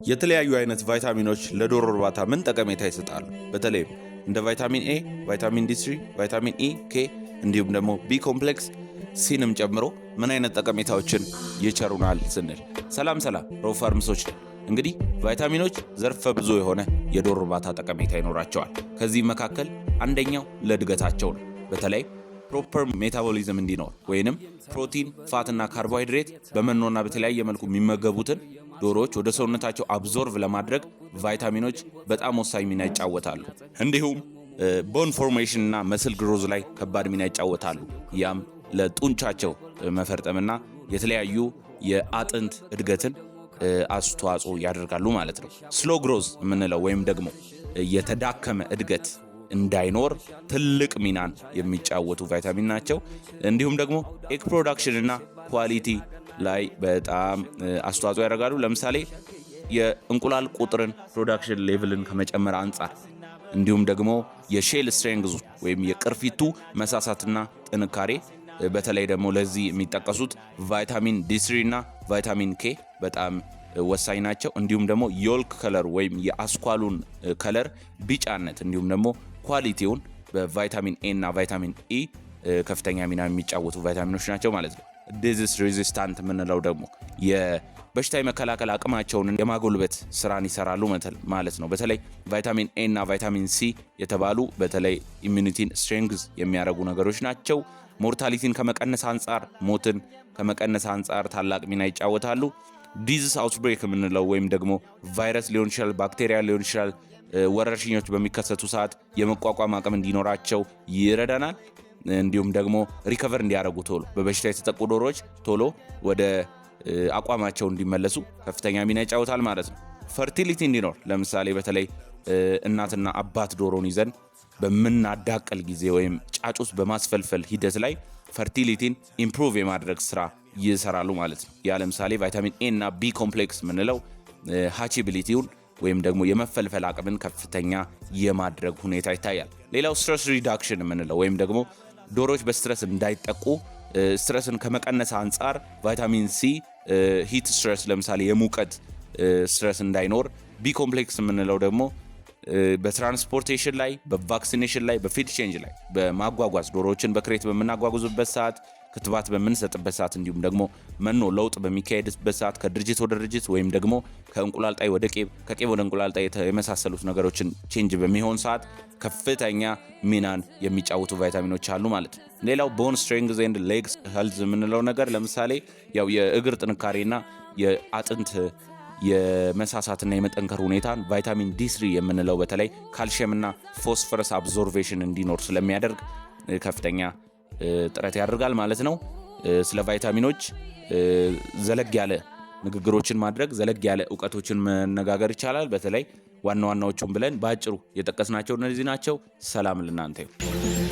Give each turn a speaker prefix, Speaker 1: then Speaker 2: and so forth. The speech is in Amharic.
Speaker 1: የተለያዩ አይነት ቫይታሚኖች ለዶሮ እርባታ ምን ጠቀሜታ ይሰጣሉ? በተለይም እንደ ቫይታሚን ኤ፣ ቫይታሚን ዲ3፣ ቫይታሚን ኢ፣ ኬ እንዲሁም ደግሞ ቢ ኮምፕሌክስ ሲንም ጨምሮ ምን አይነት ጠቀሜታዎችን ይቸሩናል ስንል ሰላም ሮው ፋርምሶች ነን። እንግዲህ ቫይታሚኖች ዘርፈ ብዙ የሆነ የዶሮ እርባታ ጠቀሜታ ይኖራቸዋል። ከዚህ መካከል አንደኛው ለእድገታቸው ነው። በተለይ ፕሮፐር ሜታቦሊዝም እንዲኖር ወይንም ፕሮቲን፣ ፋትና ካርቦሃይድሬት በመኖና በተለያየ መልኩ የሚመገቡትን ዶሮዎች ወደ ሰውነታቸው አብዞርቭ ለማድረግ ቫይታሚኖች በጣም ወሳኝ ሚና ይጫወታሉ። እንዲሁም ቦን ፎርሜሽን እና መስል ግሮዝ ላይ ከባድ ሚና ይጫወታሉ። ያም ለጡንቻቸው መፈርጠምና የተለያዩ የአጥንት እድገትን አስተዋጽኦ ያደርጋሉ ማለት ነው። ስሎ ግሮዝ የምንለው ወይም ደግሞ የተዳከመ እድገት እንዳይኖር ትልቅ ሚናን የሚጫወቱ ቫይታሚን ናቸው። እንዲሁም ደግሞ ኤግ ፕሮዳክሽን እና ኳሊቲ ላይ በጣም አስተዋጽኦ ያደርጋሉ። ለምሳሌ የእንቁላል ቁጥርን ፕሮዳክሽን ሌቭልን ከመጨመር አንጻር እንዲሁም ደግሞ የሼል ስትሬንግዝ ወይም የቅርፊቱ መሳሳትና ጥንካሬ በተለይ ደግሞ ለዚህ የሚጠቀሱት ቫይታሚን ዲ3 እና ቫይታሚን ኬ በጣም ወሳኝ ናቸው። እንዲሁም ደግሞ ዮልክ ከለር ወይም የአስኳሉን ከለር ቢጫነት እንዲሁም ደግሞ ኳሊቲውን በቫይታሚን ኤ እና ቫይታሚን ኢ ከፍተኛ ሚና የሚጫወቱ ቫይታሚኖች ናቸው ማለት ነው። ዲዚዝ ሬዚስታንት የምንለው ደግሞ የበሽታ የመከላከል አቅማቸውን የማጎልበት ስራን ይሰራሉ ማለት ነው። በተለይ ቫይታሚን ኤ እና ቫይታሚን ሲ የተባሉ በተለይ ኢሚኒቲን ስትሬንግዝ የሚያደርጉ ነገሮች ናቸው። ሞርታሊቲን ከመቀነስ አንጻር፣ ሞትን ከመቀነስ አንጻር ታላቅ ሚና ይጫወታሉ። ዲዚዝ አውትብሬክ የምንለው ወይም ደግሞ ቫይረስ ሊሆን ይችላል፣ ባክቴሪያ ሊሆን ይችላል፣ ወረርሽኞች በሚከሰቱ ሰዓት የመቋቋም አቅም እንዲኖራቸው ይረዳናል። እንዲሁም ደግሞ ሪከቨር እንዲያደርጉ ቶሎ በበሽታ የተጠቁ ዶሮዎች ቶሎ ወደ አቋማቸው እንዲመለሱ ከፍተኛ ሚና ይጫወታል ማለት ነው። ፈርቲሊቲ እንዲኖር ለምሳሌ በተለይ እናትና አባት ዶሮን ይዘን በምናዳቀል ጊዜ ወይም ጫጩት በማስፈልፈል ሂደት ላይ ፈርቲሊቲን ኢምፕሩቭ የማድረግ ስራ ይሰራሉ ማለት ነው። ያ ለምሳሌ ቫይታሚን ኤ እና ቢ ኮምፕሌክስ የምንለው ሃቺቢሊቲውን ወይም ደግሞ የመፈልፈል አቅምን ከፍተኛ የማድረግ ሁኔታ ይታያል። ሌላው ስትረስ ሪዳክሽን የምንለው ወይም ደግሞ ዶሮዎች በስትረስ እንዳይጠቁ ስትረስን ከመቀነስ አንጻር ቫይታሚን ሲ ሂት ስትረስ ለምሳሌ የሙቀት ስትረስ እንዳይኖር፣ ቢ ኮምፕሌክስ የምንለው ደግሞ በትራንስፖርቴሽን ላይ፣ በቫክሲኔሽን ላይ፣ በፊድ ቼንጅ ላይ በማጓጓዝ ዶሮዎችን በክሬት በምናጓጉዝበት ሰዓት፣ ክትባት በምንሰጥበት ሰዓት እንዲሁም ደግሞ መኖ ለውጥ በሚካሄድበት ሰዓት ከድርጅት ወደ ድርጅት ወይም ደግሞ ከእንቁላል ጣይ ወደ ቄብ ከቄብ ወደ እንቁላል ጣይ የመሳሰሉት ነገሮችን ቼንጅ በሚሆን ሰዓት ከፍተኛ ሚናን የሚጫወቱ ቫይታሚኖች አሉ ማለት ነው። ሌላው ቦን ስትሬንግዝ ኤንድ ሌግስ ሄልዝ የምንለው ነገር ለምሳሌ ያው የእግር ጥንካሬና የአጥንት የመሳሳትና የመጠንከር ሁኔታን ቫይታሚን ዲ3 የምንለው በተለይ ካልሲየምና ፎስፈረስ አብዞርቬሽን እንዲኖር ስለሚያደርግ ከፍተኛ ጥረት ያደርጋል ማለት ነው። ስለ ቫይታሚኖች ዘለግ ያለ ንግግሮችን ማድረግ ዘለግ ያለ ዕውቀቶችን መነጋገር ይቻላል። በተለይ ዋና ዋናዎቹን ብለን በአጭሩ የጠቀስናቸው እነዚህ ናቸው። ሰላም ለእናንተ ይሁን።